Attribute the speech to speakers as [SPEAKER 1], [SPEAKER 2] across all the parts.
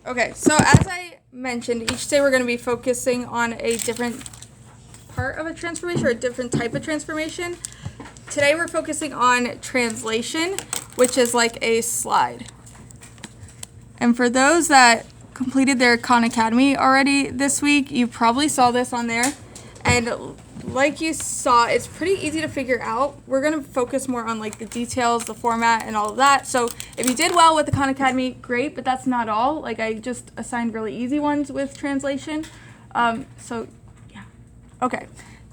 [SPEAKER 1] Okay, so as I mentioned, each day we're going to be focusing on a different part of a transformation or a different type of transformation. Today we're focusing on translation, which is like a slide. And for those that completed their Khan Academy already this week, you probably saw this on there. And like you saw, it's pretty easy to figure out. We're going to focus more on like the details, the format, and all of that. So if you did well with the Khan Academy, great, but that's not all. Like I just assigned really easy ones with translation. So yeah. Okay.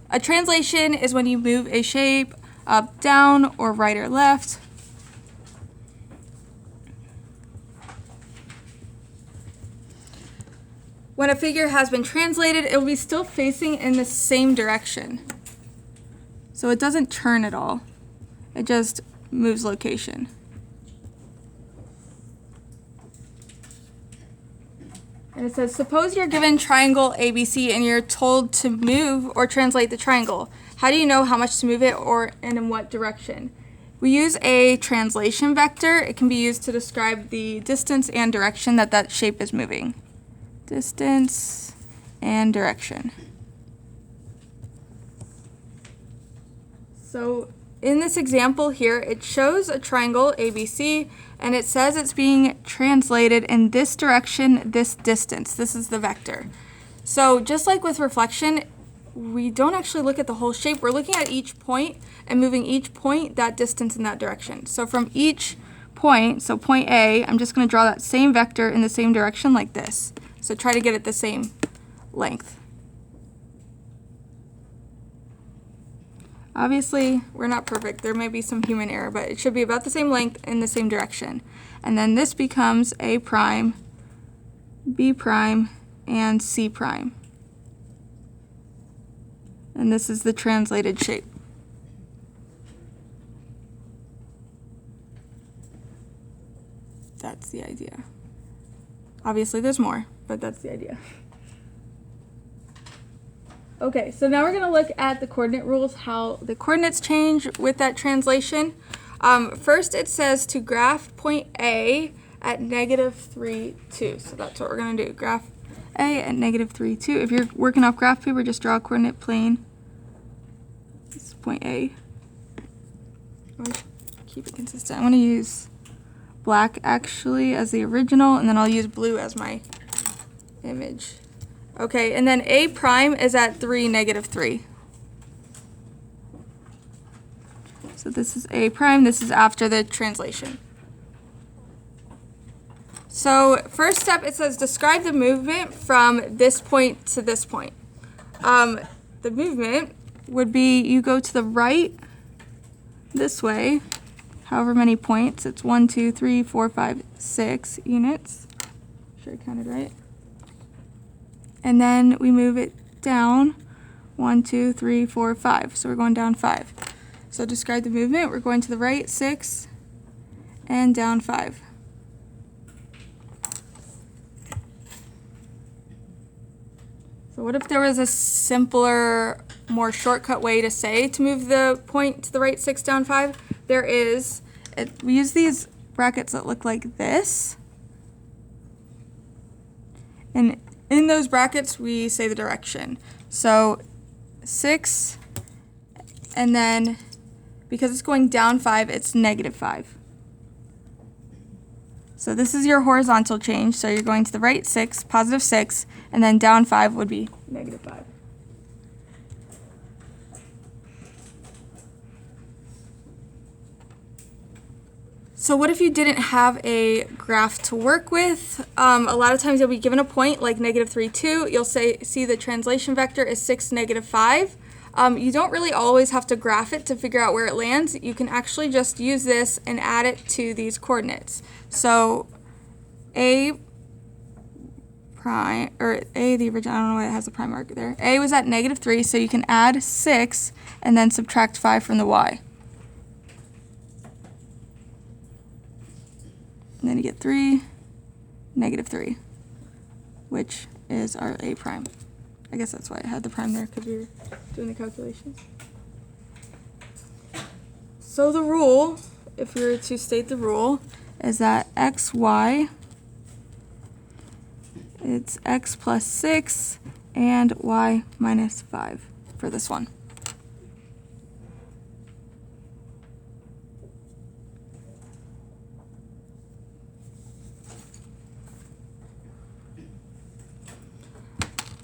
[SPEAKER 1] A translation is when you move a shape up, down, or right or left. When a figure has been translated, it will be still facing in the same direction. So it doesn't turn at all. It just moves location. And it says, suppose you're given triangle ABC and you're told to move or translate the triangle. How do you know how much to move it and in what direction? We use a translation vector. It can be used to describe the distance and direction that shape is moving. Distance and direction. So in this example here, it shows a triangle ABC, and it says it's being translated in this direction, this distance. This is the vector. So just like with reflection, we don't actually look at the whole shape. We're looking at each point and moving each point that distance in that direction. So from each point, so point A, I'm just going to draw that same vector in the same direction like this. So try to get it the same length. Obviously, we're not perfect. There may be some human error, but it should be about the same length in the same direction. And then this becomes A prime, B prime, and C prime. And this is the translated shape. That's the idea. Obviously, there's more, but that's the idea. Okay, so now we're going to look at the coordinate rules, how the coordinates change with that translation. First, it says to graph point A at -3, 2. So that's what we're going to do. Graph A at -3, 2. If you're working off graph paper, just draw a coordinate plane. This is point A. Keep it consistent. I'm going to use black actually as the original, and then I'll use blue as my image. Okay, and then A prime is at 3, -3. So this is A prime, this is after the translation. So first step, it says describe the movement from this point to this point. The movement would be you go to the right this way, however many points. It's 1, 2, 3, 4, 5, 6 units. Sure I counted right. And then we move it down 1, 2, 3, 4, 5. So we're going down 5. So describe the movement. We're going to the right 6 and down 5. So what if there was a simpler, more shortcut way to say to move the point to the right 6 down 5? There is. We use these brackets that look like this. And in those brackets, we say the direction. So 6, and then because it's going down 5, it's -5. So this is your horizontal change. So you're going to the right 6, +6, and then down 5 would be -5. So what if you didn't have a graph to work with? A lot of times you'll be given a point like -3, 2. You'll see the translation vector is 6, -5. You don't really always have to graph it to figure out where it lands. You can actually just use this and add it to these coordinates. So A prime, or A, the original, I don't know why it has a prime mark there. A was at -3, so you can add 6 and then subtract 5 from the Y. And then you get 3, -3, which is our A prime. I guess that's why I had the prime there, because we were doing the calculations. So the rule, if we were to state the rule, is that xy it's x plus 6 and y minus 5 for this one.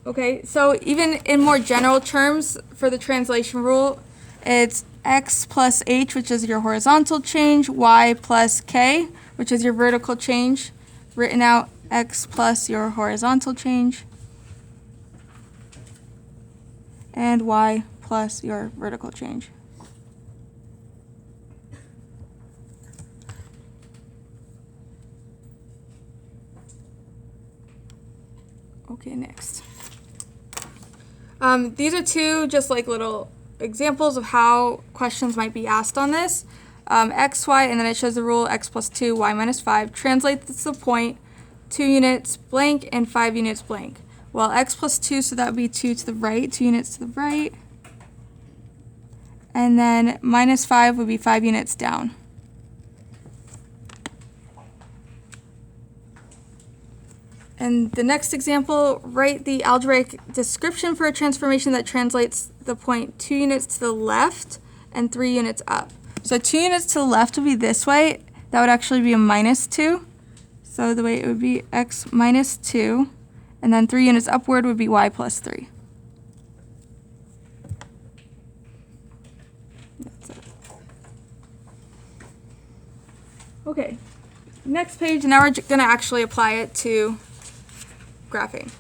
[SPEAKER 1] Okay, so even in more general terms for the translation rule, it's x plus h, which is your horizontal change, y plus k, which is your vertical change, written out x plus your horizontal change, and y plus your vertical change. Okay, next. These are two just like little examples of how questions might be asked on this. X, y, and then it shows the rule x plus 2, y minus 5. Translates the point 2 units blank and 5 units blank. Well, x plus 2, so that would be 2 to the right, 2 units to the right. And then minus 5 would be 5 units down. And the next example, write the algebraic description for a transformation that translates the point 2 units to the left and 3 units up. So 2 units to the left would be this way. That would actually be a minus 2. So the way it would be x minus 2, and then 3 units upward would be y plus 3. That's it. Okay, next page, now we're going to actually apply it to graphing.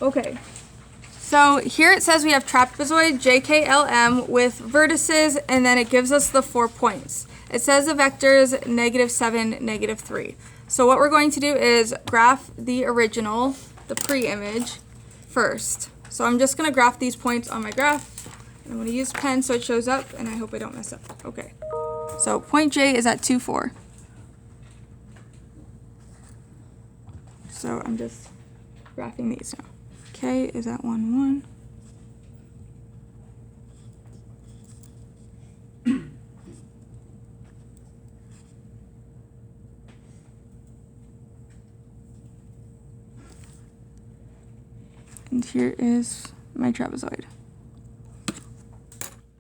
[SPEAKER 1] Okay, so here it says we have trapezoid JKLM with vertices, and then it gives us the 4 points. It says the vectors -7, -3. So what we're going to do is graph the original, the pre-image, first. So I'm just going to graph these points on my graph. I'm going to use pen so it shows up, and I hope I don't mess up. Okay. So point J is at 2, 4. So I'm just graphing these now. K is at 1, 1. And here is my trapezoid.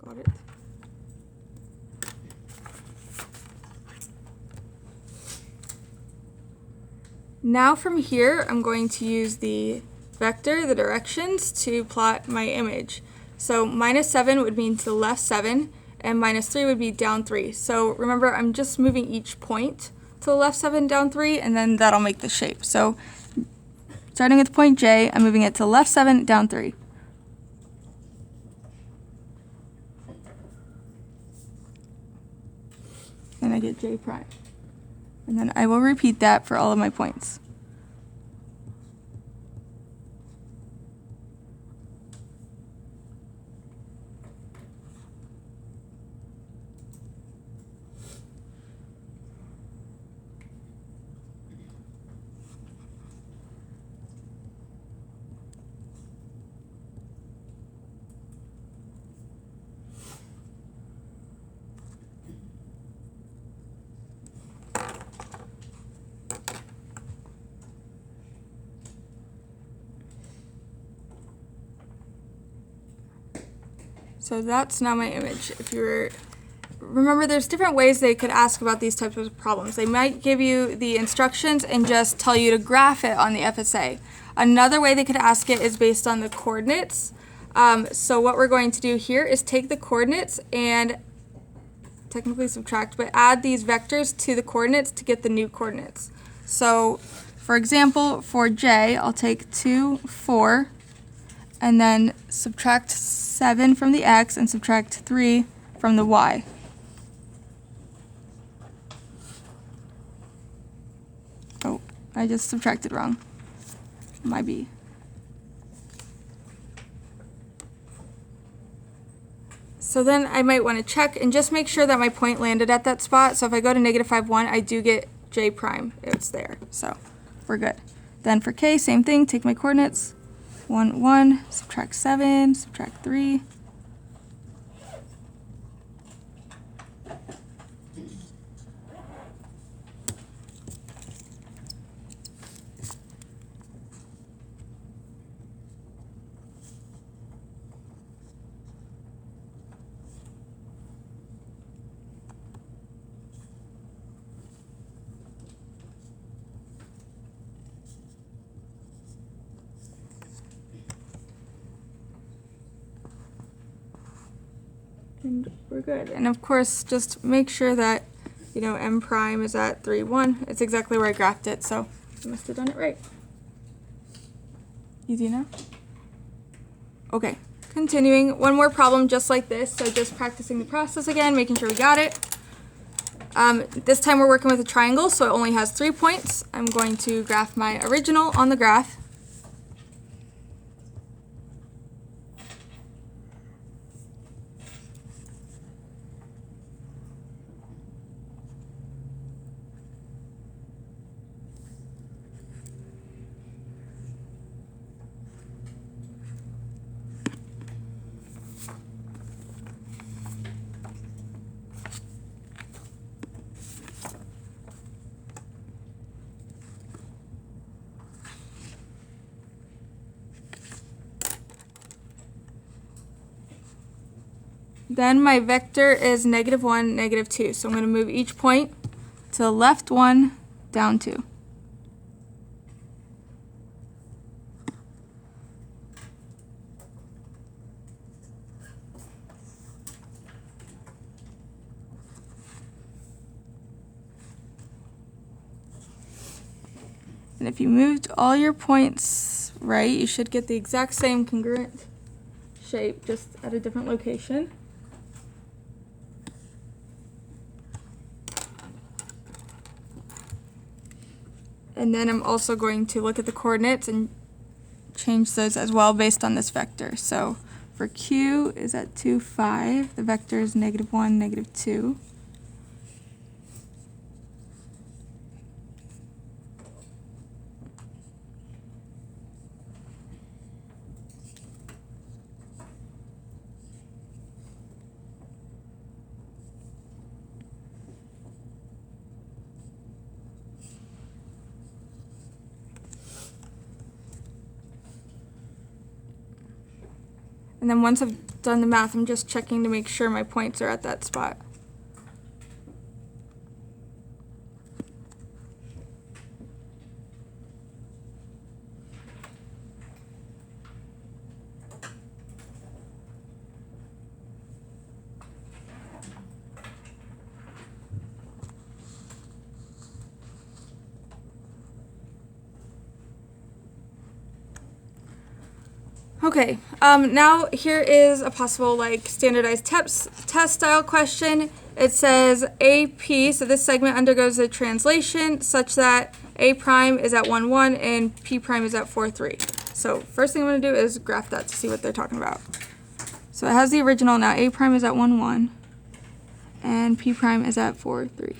[SPEAKER 1] Got it. Now from here, I'm going to use the vector, the directions, to plot my image. So -7 would mean to the left 7, and -3 would be down 3. So remember, I'm just moving each point to the left 7, down 3, and then that'll make the shape. So starting with point J, I'm moving it to the left 7, down 3. And I get J prime. And then I will repeat that for all of my points. So that's now my image. If you're, remember there's different ways they could ask about these types of problems. They might give you the instructions and just tell you to graph it on the FSA. Another way they could ask it is based on the coordinates. So what we're going to do here is take the coordinates and technically subtract, but add these vectors to the coordinates to get the new coordinates. So for example, for J, I'll take 2, 4, and then subtract 7 from the x and subtract 3 from the y. Oh, I just subtracted wrong. My B. So then I might want to check and just make sure that my point landed at that spot. So if I go to -5, 1, I do get J prime. It's there. So we're good. Then for K, same thing. Take my coordinates. 1, 1, subtract 7, subtract 3. And we're good. And of course, just make sure that, you know, m prime is at 3, 1. It's exactly where I graphed it, so I must have done it right. Easy enough? Okay, continuing. One more problem just like this, so just practicing the process again, making sure we got it. This time we're working with a triangle, so it only has 3 points. I'm going to graph my original on the graph. Then my vector is -1, -2. So I'm going to move each point to the left 1, down 2. And if you moved all your points right, you should get the exact same congruent shape, just at a different location. And then I'm also going to look at the coordinates and change those as well based on this vector. So for Q is at 2, 5. The vector is -1, -2. And then once I've done the math, I'm just checking to make sure my points are at that spot. Okay, now here is a possible like standardized test style question. It says AP, so this segment undergoes a translation such that A prime is at 1, 1 and P prime is at 4, 3. So first thing I'm going to do is graph that to see what they're talking about. So it has the original now. A prime is at 1, 1 and P prime is at 4, 3.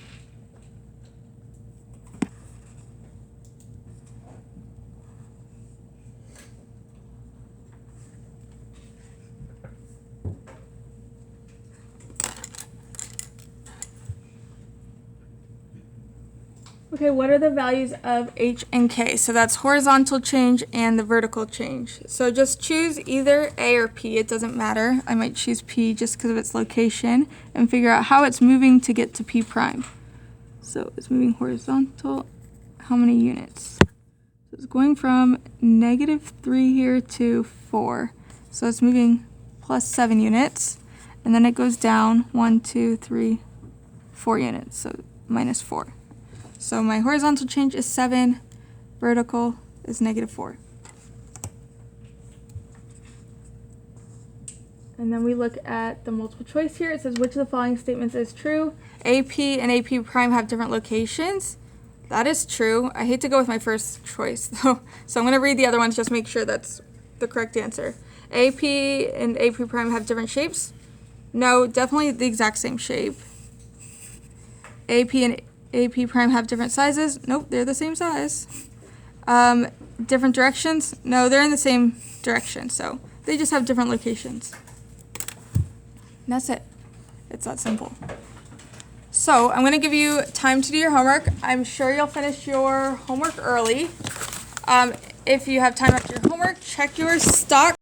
[SPEAKER 1] Okay, what are the values of H and K? So that's horizontal change and the vertical change. So just choose either A or P, it doesn't matter. I might choose P just because of its location and figure out how it's moving to get to P prime. So it's moving horizontal, how many units? So it's going from -3 here to 4. So it's moving plus 7 units. And then it goes down 1, 2, 3, 4 units, so -4. So my horizontal change is 7, vertical is -4. And then we look at the multiple choice here. It says, which of the following statements is true? AP and AP prime have different locations. That is true. I hate to go with my first choice though. So I'm going to read the other ones, just make sure that's the correct answer. AP and AP prime have different shapes? No, definitely the exact same shape. AP and AP prime have different sizes? Nope, they're the same size. Different directions? No, they're in the same direction, so they just have different locations. And that's it. It's that simple. So I'm going to give you time to do your homework. I'm sure you'll finish your homework early. If you have time after your homework, check your stock.